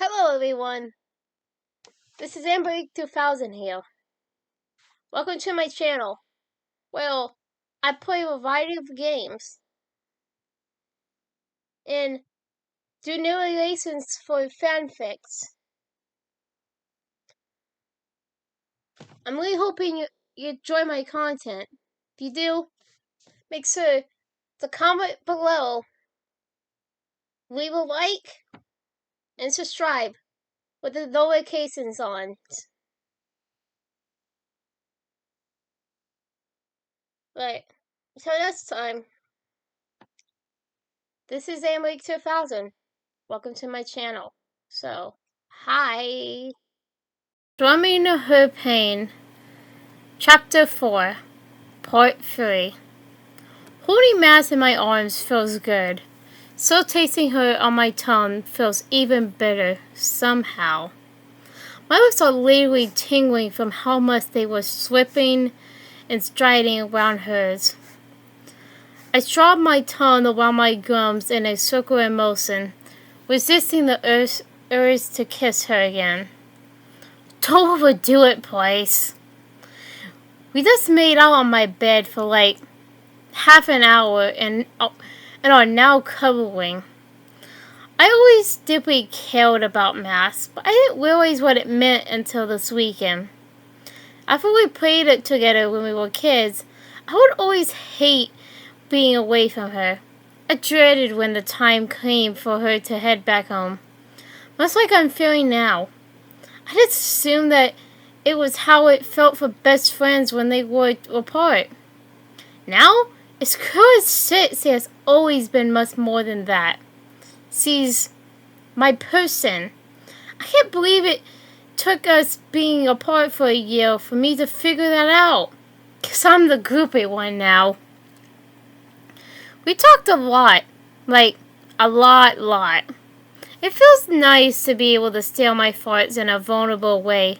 Hello everyone, this is AmberAnkNA here. Welcome to my channel. Well, I play a variety of games and do narrations for fanfics. I'm really hoping you enjoy my content. If you do, make sure to comment below, leave a like, and subscribe with the notifications on. Right, so next time, this is AmberAnkNA. Welcome to my channel. So, hi. Strumming Her Pain, Chapter 4, Part 3. Holding Mass in my arms feels good. So tasting her on my tongue feels even better, somehow. My lips are literally tingling from how much they were slipping and striding around hers. I strode my tongue around my gums in a circular motion, resisting the urge to kiss her again. Don't overdo it, please. We just made out on my bed for like half an hour and are now cuddling. I always deeply cared about Mass, but I didn't realize what it meant until this weekend. After we played it together when we were kids, I would always hate being away from her. I dreaded when the time came for her to head back home, much like I'm feeling now. I just assumed that it was how it felt for best friends when they were apart. Now, it's clear as shit she has always been much more than that. She's my person. I can't believe it took us being apart for a year for me to figure that out. 'Cause I'm the groupie one now. We talked a lot. Like, a lot. It feels nice to be able to steal my farts in a vulnerable way,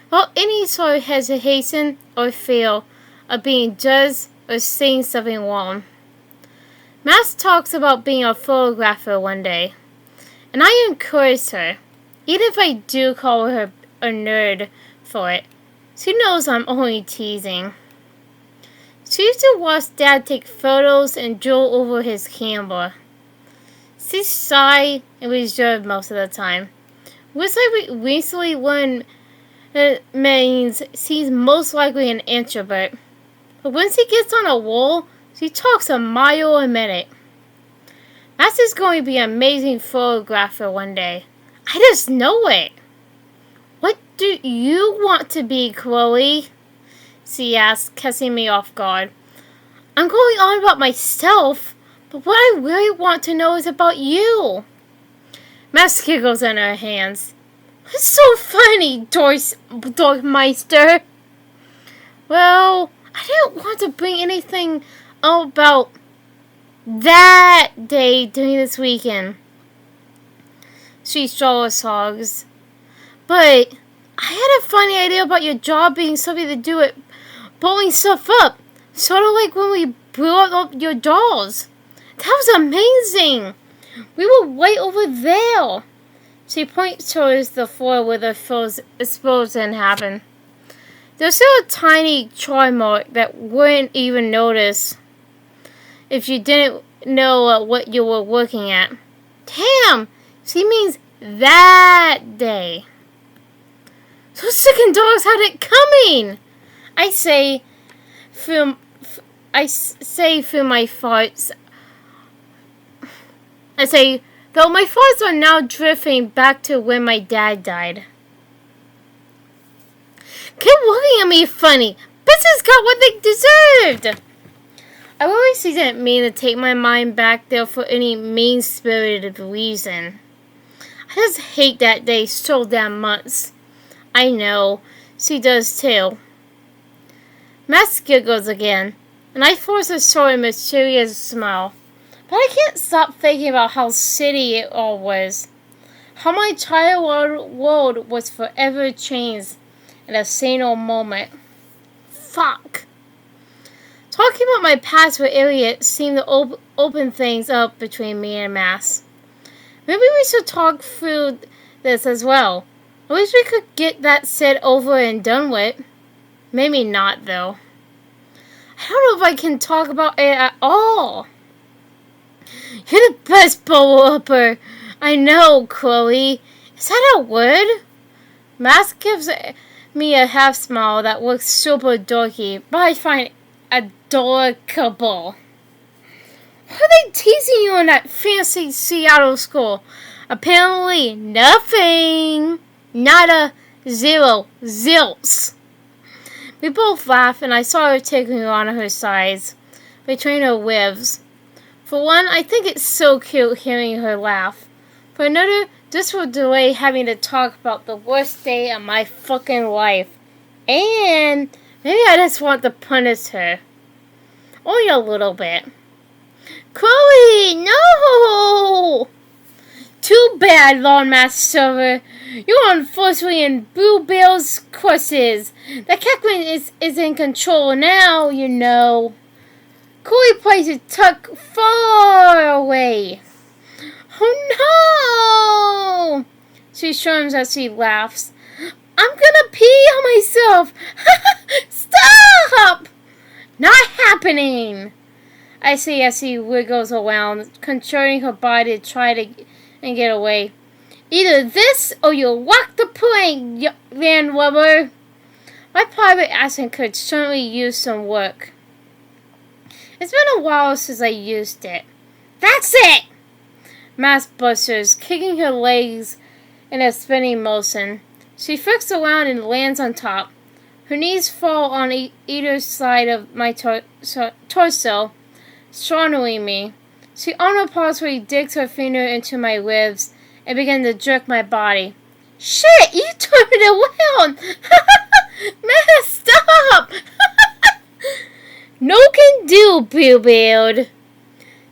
without any sort of hesitation or fear of being judged or saying something wrong. Mass talks about being a photographer one day, and I encouraged her, even if I do call her a nerd for it. She knows I'm only teasing. She used to watch Dad take photos and drool over his camera. She's shy and reserved most of the time, which I recently learned means she's most likely an introvert. But when she gets on a roll, she talks a mile a minute. Mass is going to be an amazing photographer one day. I just know it. What do you want to be, Chloe? She asked, catching me off guard. I'm going on about myself, but what I really want to know is about you. Mass giggles in her hands. It's so funny, Dorkmeister. Well, I didn't want to bring anything about that day during this weekend. She shrugs. But I had a funny idea about your job being something to do with blowing stuff up. Sort of like when we blew up your dolls. That was amazing. We were right over there. She points towards the floor where the explosion happened. There's still a tiny char mark that wouldn't even notice if you didn't know what you were looking at. Damn, she means that day. Those second dogs had it coming. I say through my farts. I say, though my thoughts are now drifting back to when my dad died. Keep looking at me funny. Bitches got what they deserved. I obviously didn't mean to take my mind back there for any mean-spirited reason. I just hate that day so damn much. I know, she does too. Max giggles again, and I force a sort of mysterious smile. But I can't stop thinking about how shitty it all was. How my childhood world was forever changed in a single moment. Fuck. Talking about my past with Elliot seemed to open things up between me and Mass. Maybe we should talk through this as well. I wish we could get that said over and done with. Maybe not, though. I don't know if I can talk about it at all. You're the best bowl upper. I know, Chloe. Is that a word? Mask gives me a half smile that looks super dorky, but I find adorable. What are they teasing you in that fancy Seattle school? Apparently nothing. Nada, zero, zilts. We both laughed, and I saw her taking on her sides, between her ribs. For one, I think it's so cute hearing her laugh. For another, this will delay having to talk about the worst day of my fucking life. And maybe I just want to punish her. Only a little bit. Chloe, no! Too bad, Lawn Master Server. You're unfortunately in Bluebell's courses. The Catman is in control now, you know. Chloe plays a tuck far away. Oh no! She shrums as she laughs. I'm gonna pee on myself! Stop! Not happening! I see as she wiggles around, controlling her body to try to and get away. Either this or you'll walk the plank, Van Weber. My private accent could certainly use some work. It's been a while since I used it. That's it! Mask busters, kicking her legs in a spinning motion. She flicks around and lands on top. Her knees fall on either side of my torso, straddling me. She unapologetically digs her finger into my ribs and begins to jerk my body. Shit, you turned it around! Man, stop! No can do, Bluebeard.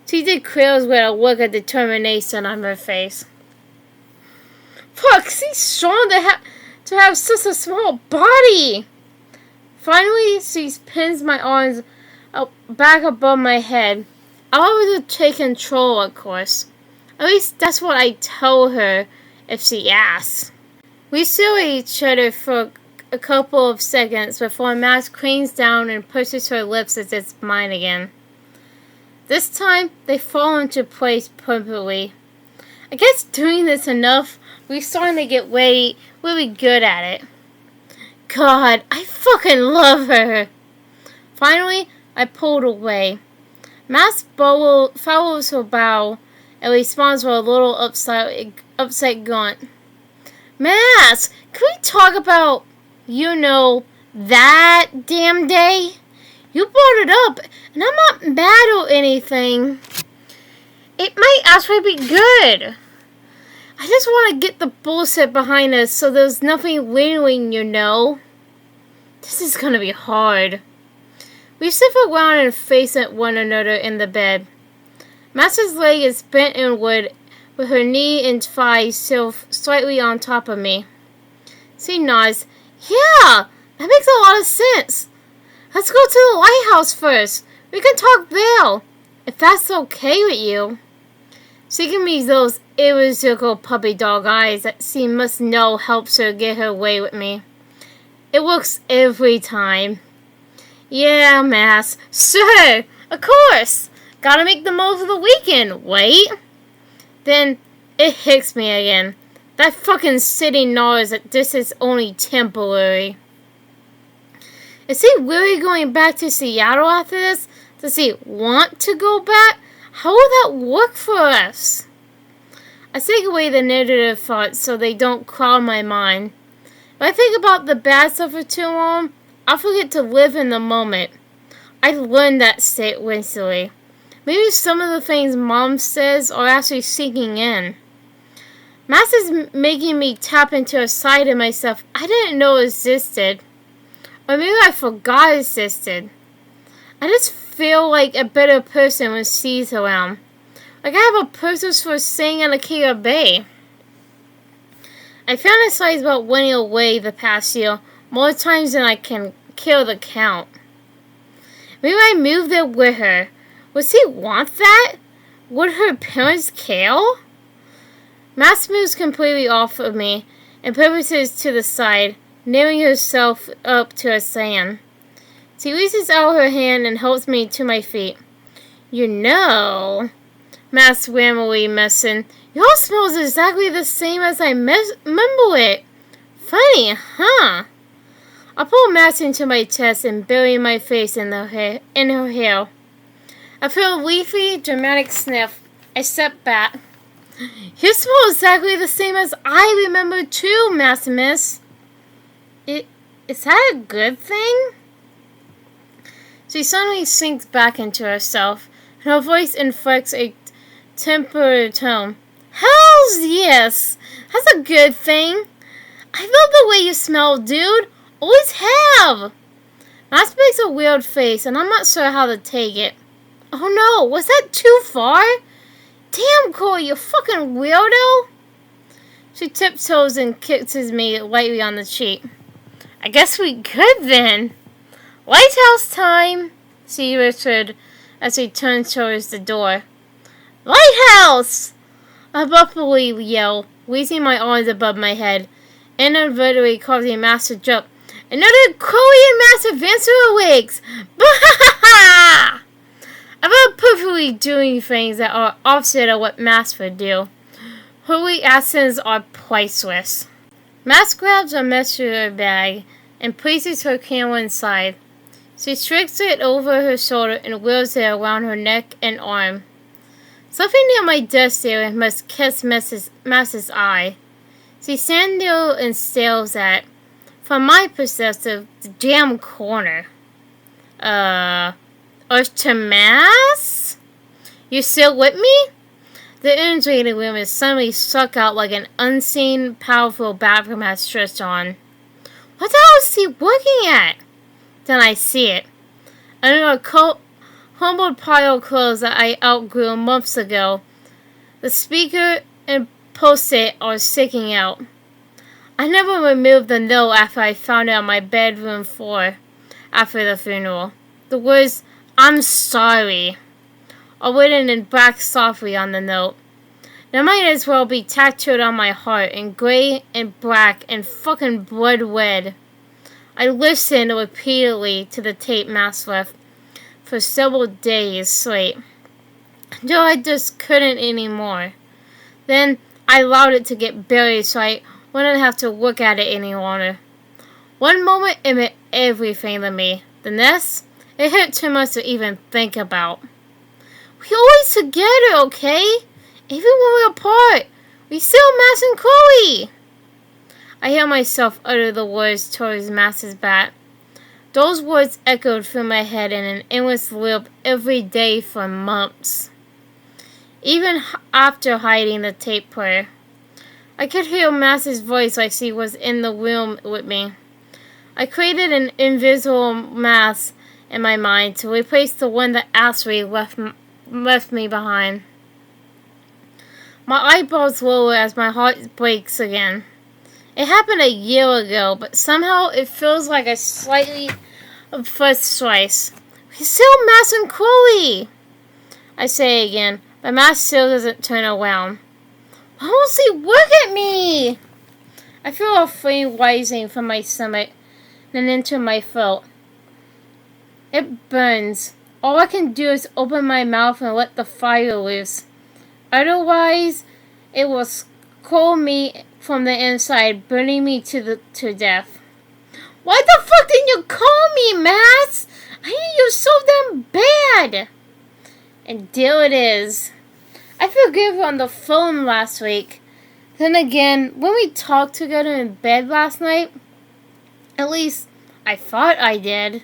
She did quills with a look of determination on her face. Fuck, she's strong to have such a small body. Finally, she pins my arms back above my head. I want her to take control, of course. At least that's what I tell her if she asks. We stare at each other for a couple of seconds before Max cranes down and pushes her lips as it's mine again. This time, they fall into place perfectly. I guess doing this enough, we're starting to get really good at it. God, I fucking love her. Finally, I pulled away. Mask follows her bow and responds with a little upset grunt. Mask, can we talk about, that damn day? You brought it up, and I'm not mad or anything. It might actually be good. I just want to get the bullshit behind us so there's nothing lingering, This is gonna be hard. We sit around and face one another in the bed. Master's leg is bent inward with her knee and thigh still slightly on top of me. She nods. Yeah, that makes a lot of sense. Let's go to the lighthouse first. We can talk there, if that's okay with you. She gives me those irresistible puppy dog eyes that she must know helps her get her way with me. It works every time. Yeah, Mass. Sure, of course. Gotta make the most of the weekend, wait. Then it hits me again. That fucking city knows that this is only temporary. Is he really going back to Seattle after this? Does he want to go back? How will that work for us? I take away the negative thoughts so they don't cloud my mind. If I think about the bad stuff for too long, I'll forget to live in the moment. I learned that state recently. Maybe some of the things Mom says are actually sinking in. Mass is making me tap into a side of myself I didn't know existed. Or maybe I forgot existed. I just feel like a better person when she's around. Like I have a purpose for staying on Akira Bay. I fantasize about running away the past year more times than I can kill the count. Maybe I move there with her. Would she want that? Would her parents care? Mask moves completely off of me and pivots to the side, nearing herself up to a sand. She reaches out her hand and helps me to my feet. You know, Mask rambly messing, your smells exactly the same as I remember it. Funny, huh? I pull Mask into my chest and bury my face in her hair. I feel a leafy, dramatic sniff. I step back. You smell exactly the same as I remember too, Maximus. Is that a good thing? She suddenly sinks back into herself, and her voice inflects a tempered tone. Hells yes! That's a good thing. I love the way you smell, dude. Always have. Max makes a weird face, and I'm not sure how to take it. Oh no, was that too far? Damn, Corey, you fucking weirdo. She tiptoes and kisses me lightly on the cheek. I guess we could then. Lighthouse time, she whispered as she turned towards the door. Lighthouse! I abruptly yell, raising my arms above my head, inadvertently causing Master jump. Another Korean Master Adventure awakes! Bah! About perfectly doing things that are opposite of what Mask would do. Her accents are priceless. Mask grabs a messenger bag and places her camera inside. She stretches it over her shoulder and whirls it around her neck and arm. Something near my desk there must catch Mask's eye. She stands there and stares at, from my perspective, the damn corner. To Mask? You still with me? The energy in the room is suddenly struck out like an unseen, powerful bathroom has stretched on. What the hell is he working at? Then I see it. Under a humbled pile of clothes that I outgrew months ago, the speaker and post-it are sticking out. I never removed the note after I found it on my bedroom floor after the funeral. The words, I'm sorry, are written in black softly on the note. They might as well be tattooed on my heart in gray and black and fucking blood red. I listened repeatedly to the tape Mask left for several days straight, until I just couldn't anymore. Then I allowed it to get buried so I wouldn't have to look at it any longer. One moment it meant everything to me. The next, it hurt too much to even think about. We're always together, okay? Even when we're apart, we still Max and Chloe. I hear myself utter the words towards Max's back. Those words echoed through my head in an endless loop every day for months. Even after hiding the tape player, I could hear Max's voice like she was in the room with me. I created an invisible mask in my mind to replace the one that actually left me behind. My eyeballs lower as my heart breaks again. It happened a year ago, but somehow it feels like a slightly first slice. We still Max and Chloe, I say again, but Max still doesn't turn around. Why won't he look at me? I feel a flame rising from my stomach and into my throat. It burns. All I can do is open my mouth and let the fire loose. Otherwise, it will scald me from the inside, burning me to death. Why the fuck didn't you call me, Max? I need you so damn bad. And there it is. I forgave her on the phone last week. Then again, when we talked together in bed last night, at least I thought I did.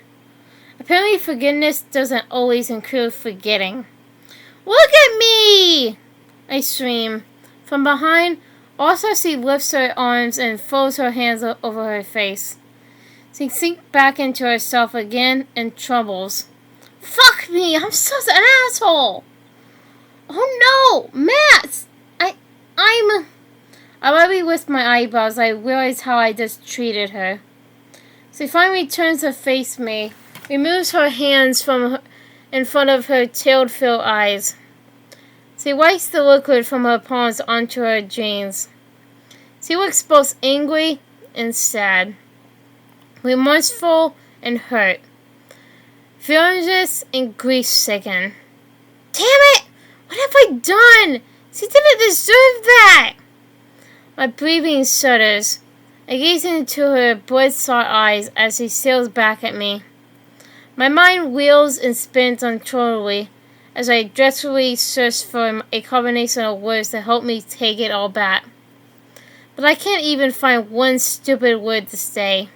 Apparently forgiveness doesn't always include forgetting. Look at me! I scream. From behind, also she lifts her arms and folds her hands over her face. She sinks back into herself again and trembles. Fuck me, I'm such an asshole! Oh no, Max! I already lift my eyebrows. I realize how I just treated her. She finally turns to face me, removes her hands from in front of her tear-filled eyes. She wipes the liquid from her palms onto her jeans. She looks both angry and sad, remorseful and hurt, furious and grief-stricken. Damn it! What have I done? She didn't deserve that! My breathing shudders. I gaze into her bloodshot eyes as she stares back at me. My mind wheels and spins uncontrollably as I desperately search for a combination of words to help me take it all back. But I can't even find one stupid word to say.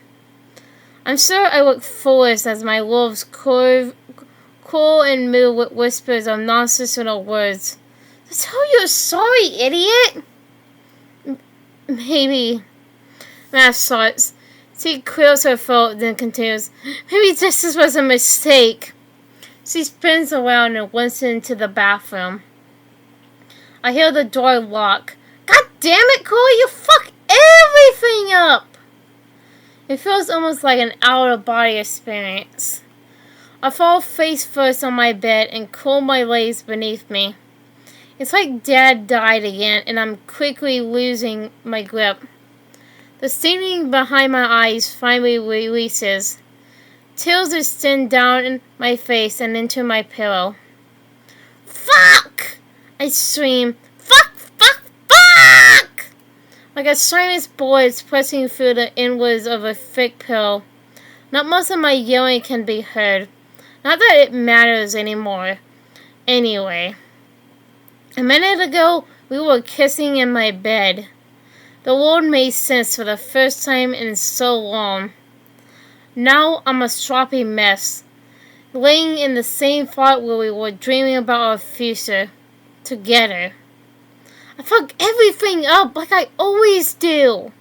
I'm sure I look foolish as my lips curve, cool and move with whispers of nonsensical words. To tell you sorry, idiot! Maybe. Matt starts. She clears her throat, then continues. Maybe this was a mistake. She spins around and runs into the bathroom. I hear the door lock. God damn it, Chloe, you fuck everything up! It feels almost like an out-of-body experience. I fall face first on my bed and curl my legs beneath me. It's like Dad died again, and I'm quickly losing my grip. The stinging behind my eyes finally releases. Tears extend down my face and into my pillow. Fuck! I scream. Fuck! Fuck! Fuck! Like a silenced bullet pressing through the inwards of a thick pillow. Not much of my yelling can be heard. Not that it matters anymore. Anyway. A minute ago, we were kissing in my bed. The world made sense for the first time in so long. Now I'm a sloppy mess, laying in the same spot where we were dreaming about our future, together. I fuck everything up like I always do.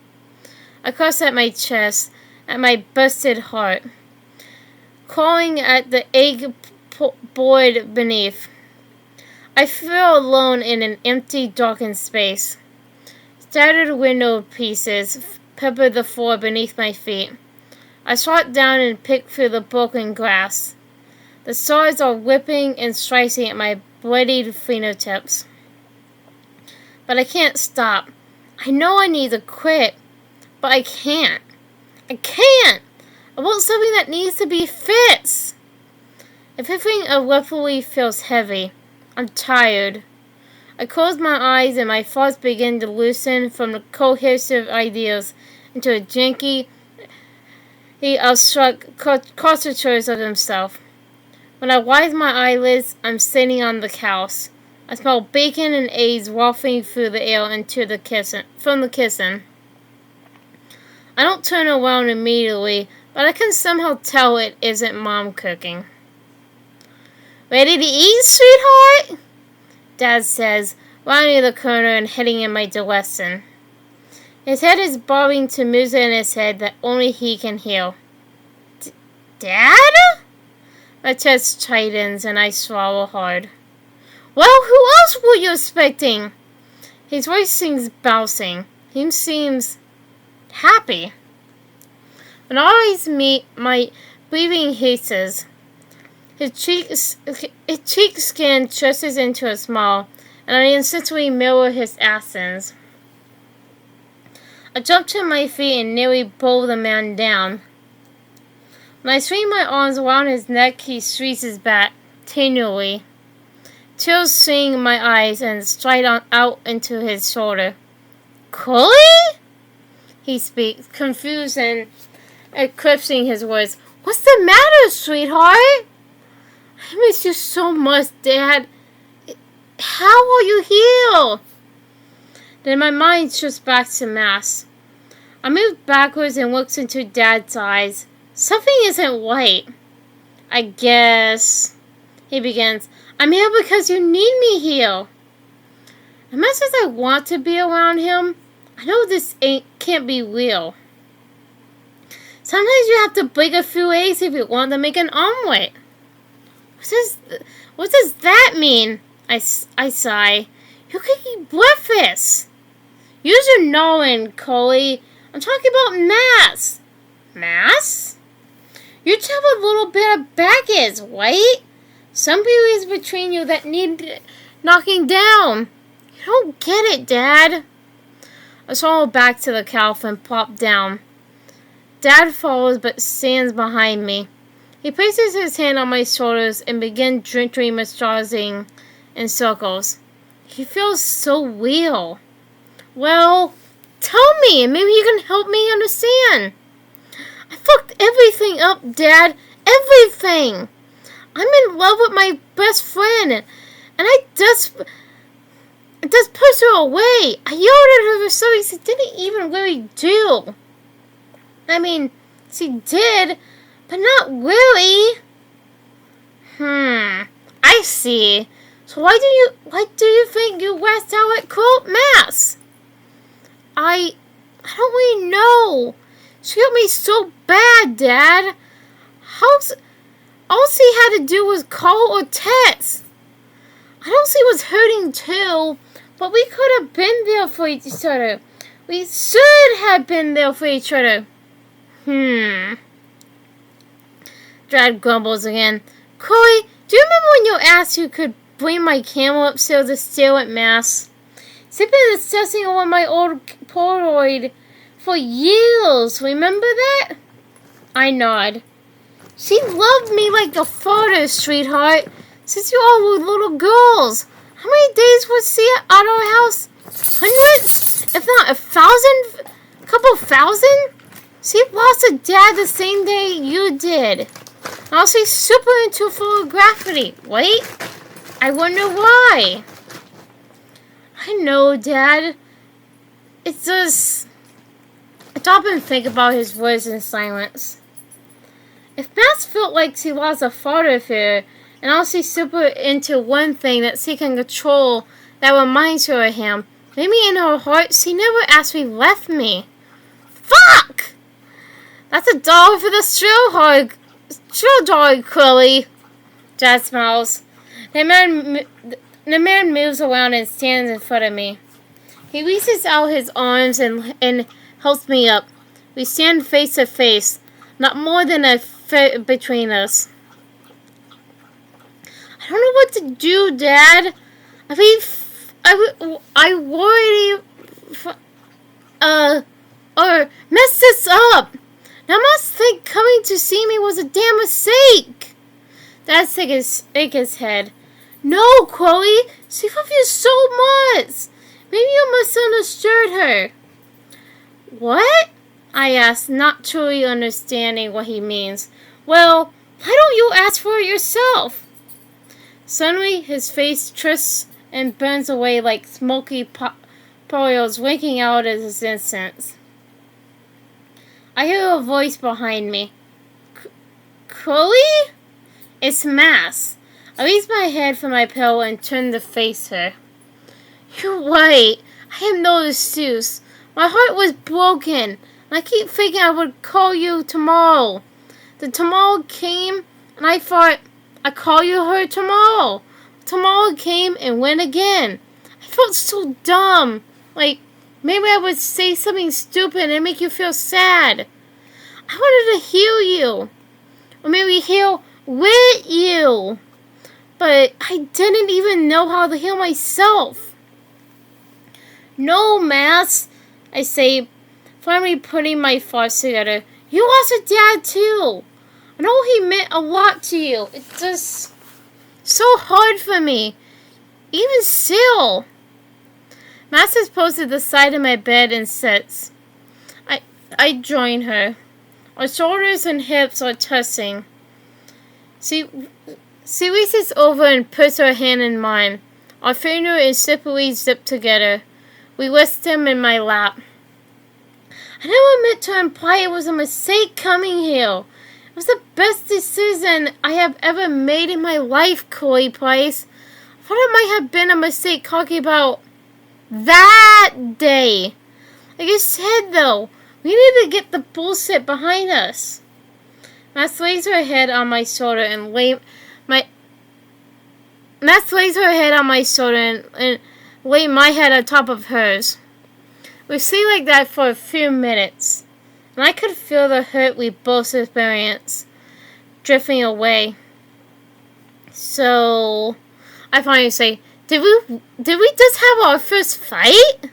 I cross at my chest, at my busted heart, clawing at the egg board beneath. I feel alone in an empty, darkened space. Shattered window pieces pepper the floor beneath my feet. I squat down and pick through the broken glass. The stars are whipping and slicing at my bloodied fingertips. But I can't stop. I know I need to quit, but I can't. I can't! I want something that needs to be fixed. Everything abruptly feels heavy. I'm tired. I close my eyes and my thoughts begin to loosen from the cohesive ideas into a janky, abstract caricatures of himself. When I widen my eyelids, I'm sitting on the couch. I smell bacon and eggs wafting through the air into the from the kitchen. I don't turn around immediately, but I can somehow tell it isn't Mom cooking. Ready to eat, sweetheart? Dad says, rounding the corner and heading in my direction. His head is bobbing to music in his head that only he can hear. Dad? My chest tightens and I swallow hard. Well, who else were you expecting? His voice seems bouncing. He seems happy. When our eyes meet, my breathing hisses. His cheek skin stretches into a smile, and I instantly mirror his accents. I jump to my feet and nearly pull the man down. When I swing my arms around his neck, he squeezes back, tenderly. Tears sting my eyes and stride out into his shoulder. Chloe? He speaks, confused and eclipsing his words. What's the matter, sweetheart? I miss you so much, Dad. How are you here? Then my mind shifts back to Mass. I move backwards and looks into Dad's eyes. Something isn't right. I guess, he begins. I'm here because you need me here. As much as I want to be around him, I know this can't be real. Sometimes you have to break a few eggs if you want to make an omelet. What does that mean? I sigh. You're cooking breakfast. Use your knowing, Chloe. I'm talking about Mass. Mass? You just have a little bit of baggage, right? Some periods between you that need knocking down. You don't get it, Dad. I stroll back to the couch and plop down. Dad follows but stands behind me. He places his hand on my shoulders and begins gently massaging in circles. He feels so real. Well, tell me, and maybe you can help me understand. I fucked everything up, Dad. Everything. I'm in love with my best friend, and I just pushed her away. I yelled at her for something she didn't even really do. I mean, she did, but not really. I see. So why do you think you west out at Colt Mass? I don't really know. She hurt me so bad, Dad. All she had to do was call or text. I know she was hurting too, but we could have been there for each other. We should have been there for each other. Dad grumbles again. Chloe, do you remember when you asked you could bring my camera upstairs to steal at Mass? She's been obsessing over my old Polaroid for years. Remember that? I nod. She loved me like a father, sweetheart, since you all were little girls. How many days was she at our house? Hundreds? If not 1,000? A couple thousand? She lost her dad the same day you did. Now she's super into photography. Wait, I wonder why. I know, Dad. It's just... I stop and think about his words in silence. If Max felt like she lost a father figure, and now she's super into one thing that she can control that reminds her of him, maybe in her heart she never actually left me. Fuck! That's $1 for the straw dog, Chloe. Dad smiles. The man moves around and stands in front of me. He reaches out his arms and helps me up. We stand face to face, not more than a foot between us. I don't know what to do, Dad. I worry or mess this up. Now I must think coming to see me was a damn mistake. Dad shake his head. No, Chloe, she loved you so much. Maybe you misunderstood her. What? I asked, not truly understanding what he means. Well, why don't you ask for it yourself? Suddenly, his face twists and burns away like smoky pearls winking out at his innocence. I hear a voice behind me. Chloe? It's Mass. I raised my head from my pillow and turned to face her. You're right. I have no excuse. My heart was broken, and I keep thinking I would call you tomorrow. The tomorrow came, and I thought I'd call you her tomorrow. Tomorrow came and went again. I felt so dumb. Like, maybe I would say something stupid and make you feel sad. I wanted to heal you. Or maybe heal with you. But I didn't even know how to heal myself. No, Mass, I say, finally putting my thoughts together. You lost a dad too. I know he meant a lot to you. It's just so hard for me. Even still. Mass is posted at the side of my bed and sits. I join her. Our shoulders and hips are touching. She reaches over and puts her hand in mine. Our fingers and slippery zip together. We rest them in my lap. I never meant to imply it was a mistake coming here. It was the best decision I have ever made in my life, Chloe Price. I thought it might have been a mistake talking about that day. Like you said, though, we need to get the bullshit behind us. Max lays her head on my shoulder and lay my head on top of hers. We stayed like that for a few minutes, and I could feel the hurt we both experienced drifting away. So, I finally say, Did we just have our first fight?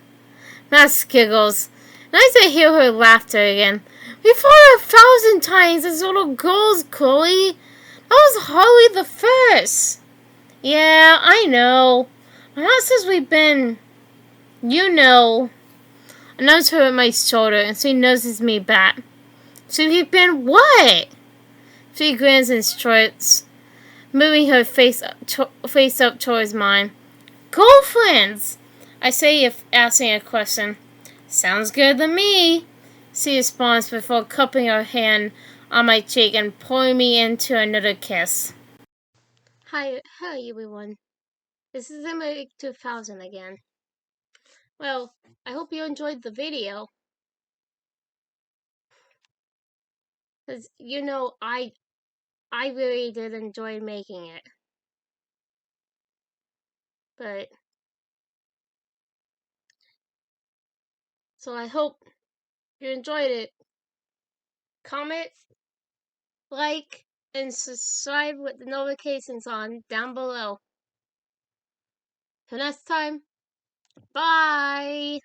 Max giggles, and I hear her laughter again. We fought 1,000 times as little girls, Chloe. That was hardly the first. Yeah, I know. Not since we've been, you know. I nudge her at my shoulder, and she nudges me back. So we've been what? She grins and struts, moving her face up towards mine. Girlfriends! I say if asking a question. Sounds good to me. She responds before cupping her hand on my cheek and pulling me into another kiss. Hi everyone. This is AmberAnkNA 2000 again. Well, I hope you enjoyed the video. Because, I really did enjoy making it. But, so I hope you enjoyed it. Comment, like, and subscribe with the notifications on down below. Till next time, bye!